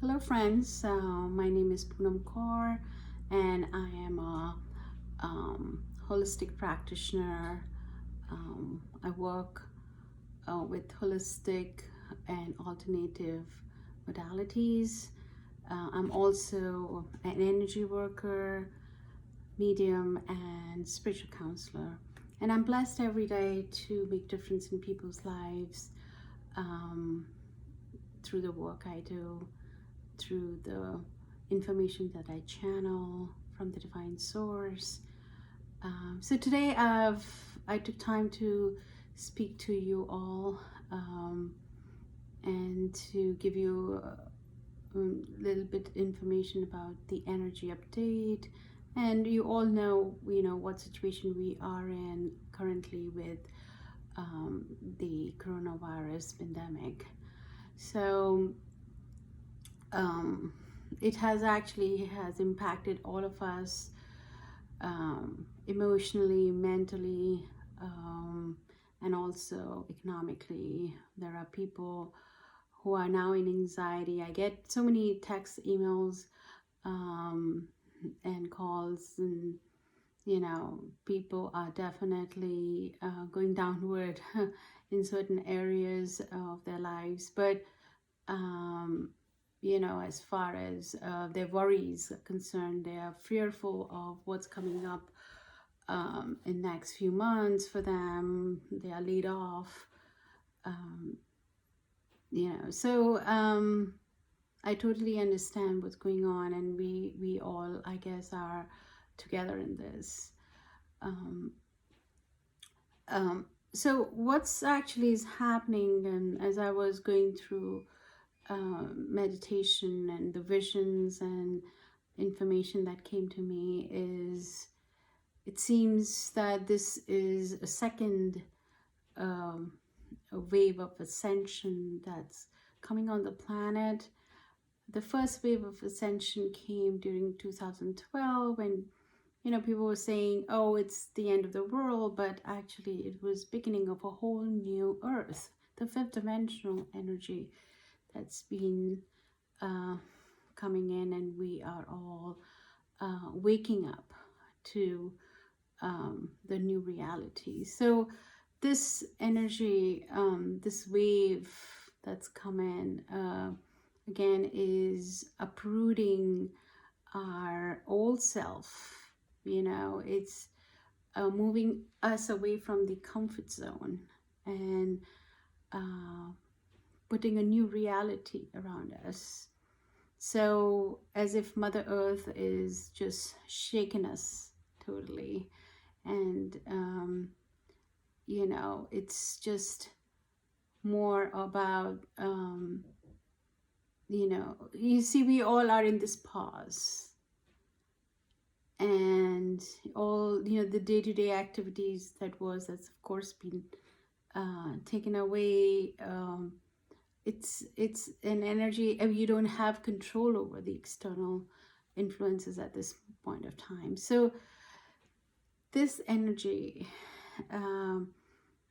Hello, friends. My name is Poonam Kaur, and I am a holistic practitioner. I work with holistic and alternative modalities. I'm also an energy worker, medium, and spiritual counselor. And I'm blessed every day to make difference in people's lives um, through the work I do, through the information that I channel from the divine source. So today I took time to speak to you all and to give you a little bit information about the energy update. And you all know, what situation we are in currently with the coronavirus pandemic. So um, it has impacted all of us emotionally, mentally, and also economically. There are people who are now in anxiety. I get so many texts, emails, and calls, and people are definitely going downward in certain areas of their lives. But as far as their worries are concerned, they are fearful of what's coming up in next few months for them. They are laid off. Um, so I totally understand what's going on, and we all, I guess, are together in this. Um, so what's actually is happening, and as I was going through meditation and the visions and information that came to me, is it seems that this is a second a wave of ascension that's coming on the planet. The first wave of ascension came during 2012 when people were saying, oh, it's the end of the world, but actually it was beginning of a whole new earth, the fifth dimensional energy that's been coming in, and we are all waking up to the new reality. So this energy, this wave that's come in, again, is uprooting our old self. It's moving us away from the comfort zone and putting a new reality around us. So as if Mother Earth is just shaking us totally. And, it's just more about, you see, we all are in this pause. And all, the day-to-day activities that's of course been taken away. It's an energy, you don't have control over the external influences at this point of time. So this energy,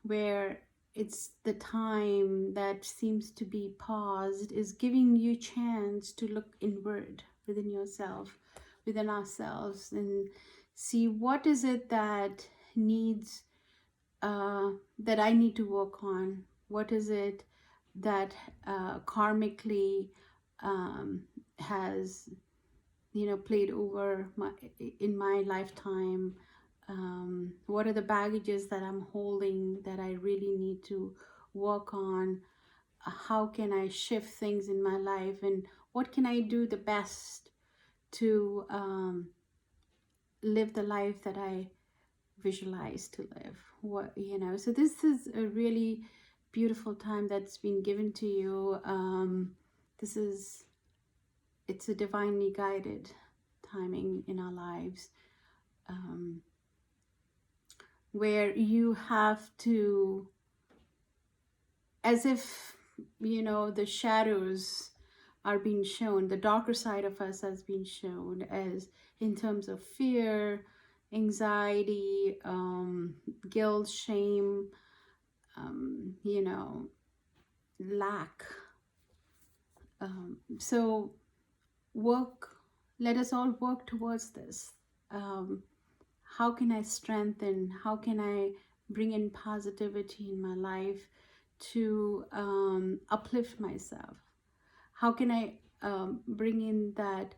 where it's the time that seems to be paused, is giving you chance to look inward within yourself, within ourselves, and see what is it that needs that I need to work on. What is it that karmically has played over in my lifetime? What are the baggages that I'm holding that I really need to work on? How can I shift things in my life, and what can I do the best to live the life that I visualize to live? So this is a really beautiful time that's been given to you. It's a divinely guided timing in our lives, where you have to, as if the shadows are being shown, the darker side of us has been shown, as in terms of fear, anxiety, guilt, shame, lack, So let us all work towards this. Um, how can I strengthen? How can I bring in positivity in my life to uplift myself? How can I bring in that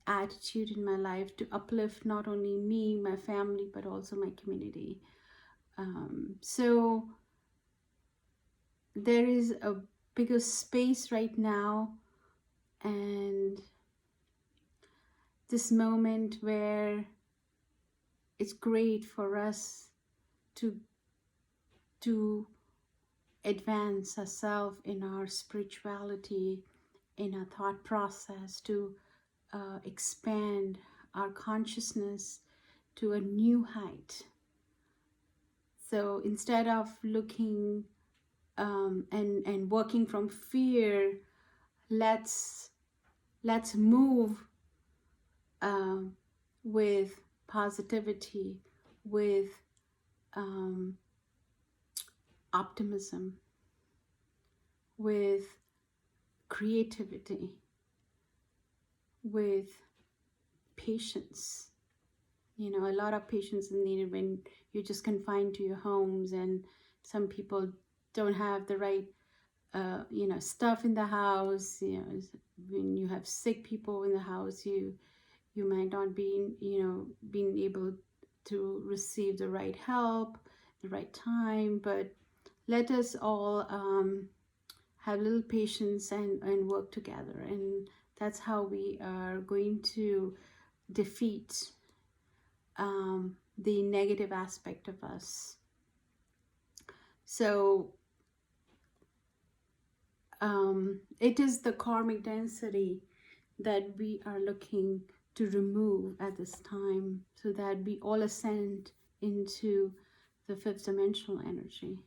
attitude in my life to uplift not only me, my family, but also my community? So there is a bigger space right now, and this moment where it's great for us to advance ourselves in our spirituality, in our thought process, to expand our consciousness to a new height. So instead of looking and working from fear, let's move with positivity, with optimism, with creativity, with patience. You know, a lot of patience is needed when you're just confined to your homes, and some people don't have the right stuff in the house. You know, when you have sick people in the house, you might not be being able to receive the right help, the right time. But let us all have a little patience and work together, and that's how we are going to defeat the negative aspect of us. So it is the karmic density that we are looking to remove at this time, so that we all ascend into the fifth dimensional energy.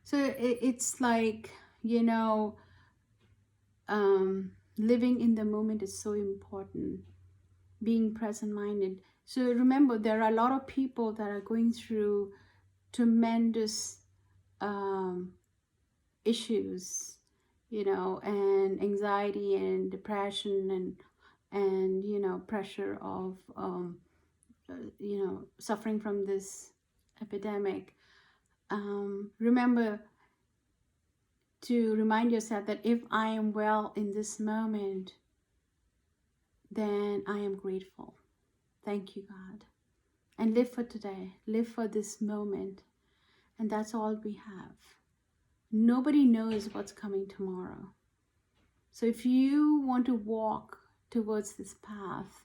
So it's like, living in the moment is so important, being present-minded. So remember, there are a lot of people that are going through tremendous issues, and anxiety and depression and pressure of suffering from this epidemic. Remember to remind yourself that if I am well in this moment, then I am grateful. Thank you, God. And live for today. Live for this moment. And that's all we have. Nobody knows what's coming tomorrow. So if you want to walk towards this path,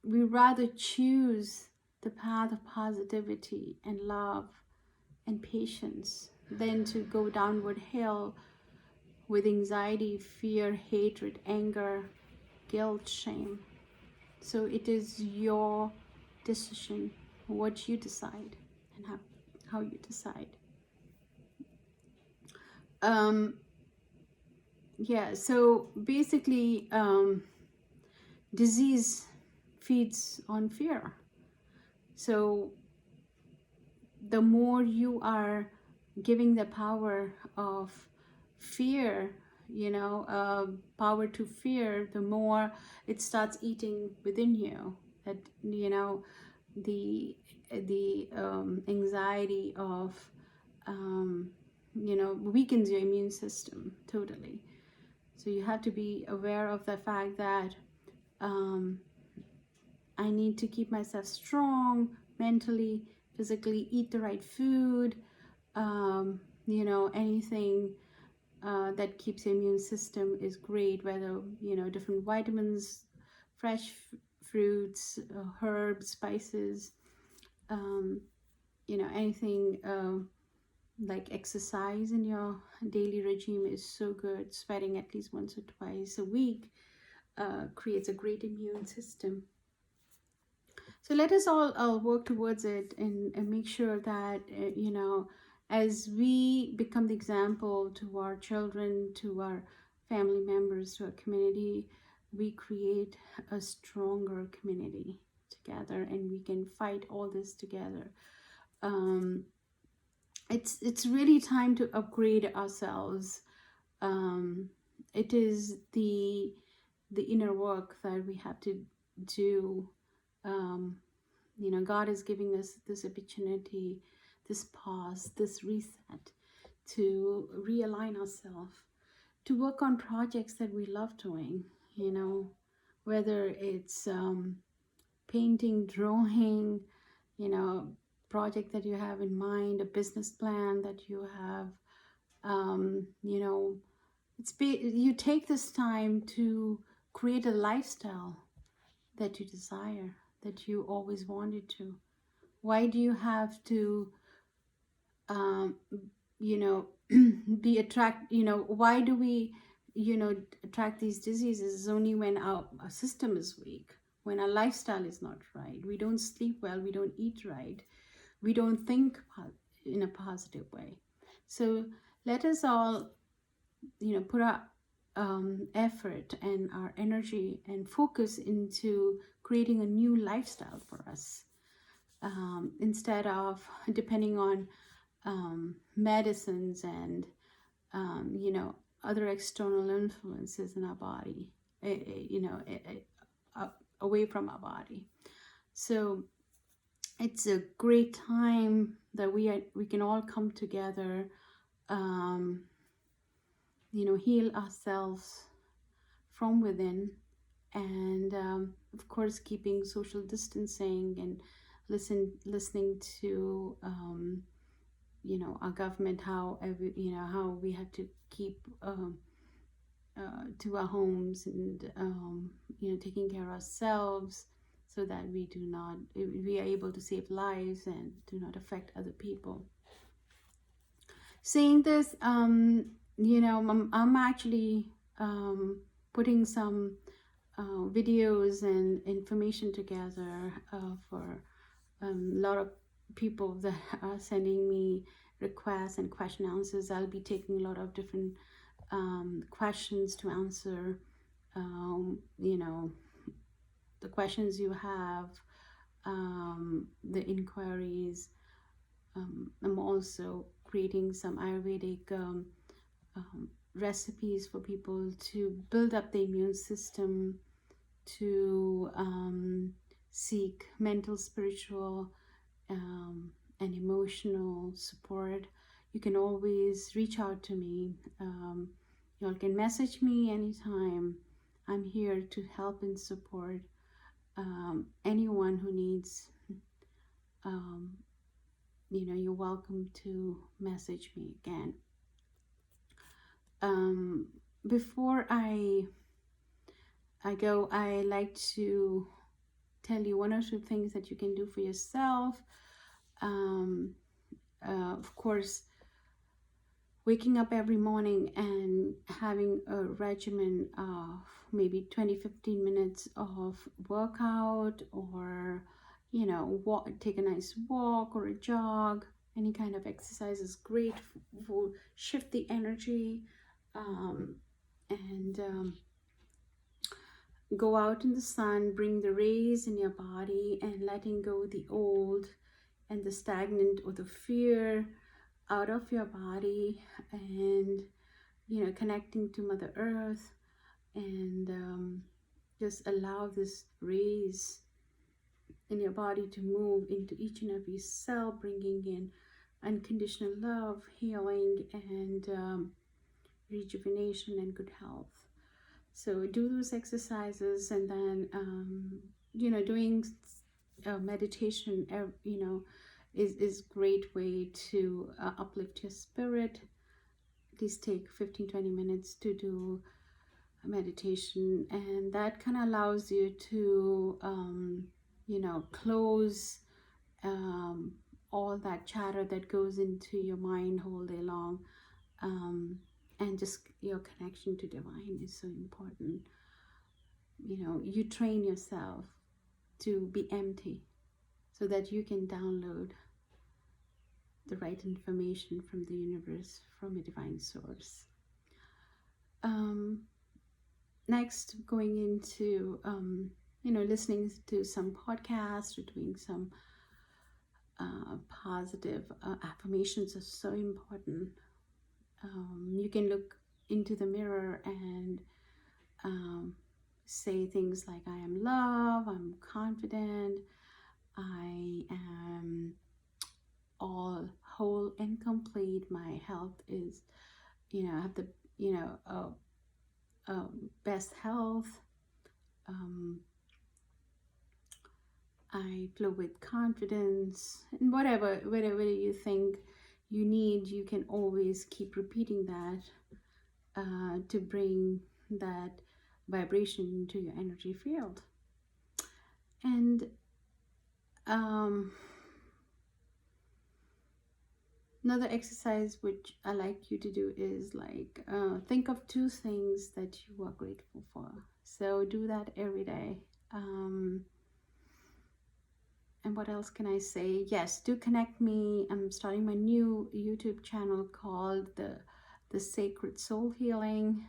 we rather choose the path of positivity and love and patience than to go downward hill with anxiety, fear, hatred, anger, guilt, shame. So it is your decision, what you decide and how you decide. So basically, disease feeds on fear. So the more you are giving the power of fear, power to fear, the more it starts eating within you. That the anxiety of weakens your immune system totally. So you have to be aware of the fact that I need to keep myself strong mentally, physically, eat the right food, anything that keeps the immune system is great, whether, different vitamins, fresh fruits, herbs, spices, anything like exercise in your daily regime is so good. Sweating at least once or twice a week creates a great immune system. So let us all work towards it and make sure that, as we become the example to our children, to our family members, to our community, we create a stronger community together, and we can fight all this together. It's really time to upgrade ourselves. It is the inner work that we have to do. God is giving us this opportunity, this pause, this reset, to realign ourselves, to work on projects that we love doing, whether it's painting, drawing, project that you have in mind, a business plan that you have, you take this time to create a lifestyle that you desire, that you always wanted to. Why do you have to be why do we attract these diseases? Is only when our system is weak, when our lifestyle is not right. We don't sleep well, we don't eat right, we don't think in a positive way. So let us all put our effort and our energy and focus into creating a new lifestyle for us, instead of depending on medicines and other external influences in our body, away from our body. So it's a great time that we can all come together, heal ourselves from within, and of course keeping social distancing and listening to our government, how we have to keep to our homes, and taking care of ourselves, so that we are able to save lives and do not affect other people. Saying this, I'm actually putting some videos and information together for a lot of people that are sending me requests and question answers. I'll be taking a lot of different questions to answer, the questions you have, the inquiries. I'm also creating some Ayurvedic recipes for people to build up the immune system, to seek mental, spiritual, and emotional support. You can always reach out to me. You all can message me anytime. I'm here to help and support anyone who needs. You're welcome to message me again. Before I go, I like to tell you one or two things that you can do for yourself. Of course, waking up every morning and having a regimen of maybe 20-15 minutes of workout, or take a nice walk or a jog. Any kind of exercise is great for shift the energy, and go out in the sun, bring the rays in your body, and letting go the old and the stagnant or the fear out of your body, and connecting to Mother Earth, and just allow this rays in your body to move into each and every cell, bringing in unconditional love, healing, and rejuvenation and good health. So do those exercises, and then doing meditation is great way to uplift your spirit. At least take 15-20 minutes to do a meditation, and that kind of allows you to close all that chatter that goes into your mind whole day long, and just your connection to divine is so important. You train yourself to be empty so that you can download the right information from the universe, from a divine source. Next, going into listening to some podcasts or doing some positive affirmations are so important. You can look into the mirror and say things like, I am love, I'm confident, I am all whole and complete, my health is, I have the, best health, I flow with confidence, and whatever you think you need, you can always keep repeating that to bring that vibration into your energy field. And another exercise which I like you to do is like think of 2 things that you are grateful for. So do that every day. And what else can I say? Yes, do connect me. I'm starting my new YouTube channel called the Sacred Soul Healing.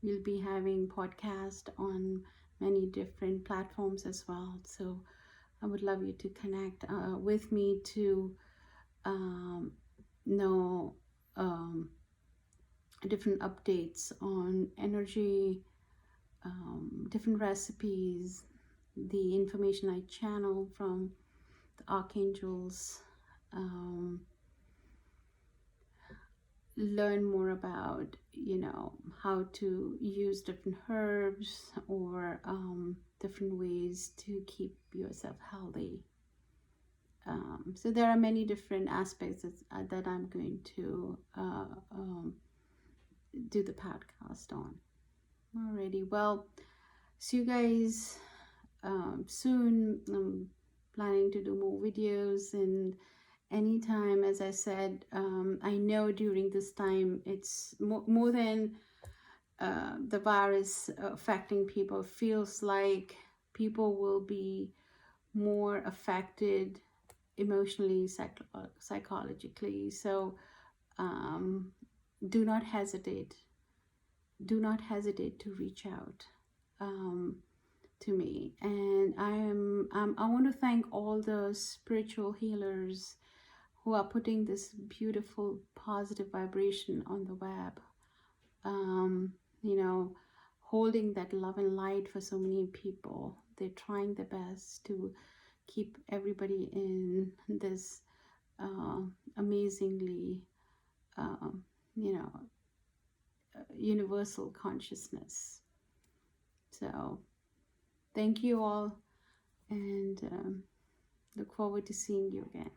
We'll be having podcast on many different platforms as well. So I would love you to connect with me to know different updates on energy, different recipes, the information I channel from the archangels, learn more about how to use different herbs or different ways to keep yourself healthy. So there are many different aspects that I'm going to do the podcast on. Alrighty, well, see you guys soon. I'm planning to do more videos, and anytime, as I said, I know during this time it's more than the virus affecting people. Feels like people will be more affected emotionally, psychologically. So do not hesitate to reach out to me. And I want to thank all the spiritual healers who are putting this beautiful positive vibration on the web, holding that love and light for so many people. They're trying their best to keep everybody in this amazingly universal consciousness. So thank you all, and look forward to seeing you again.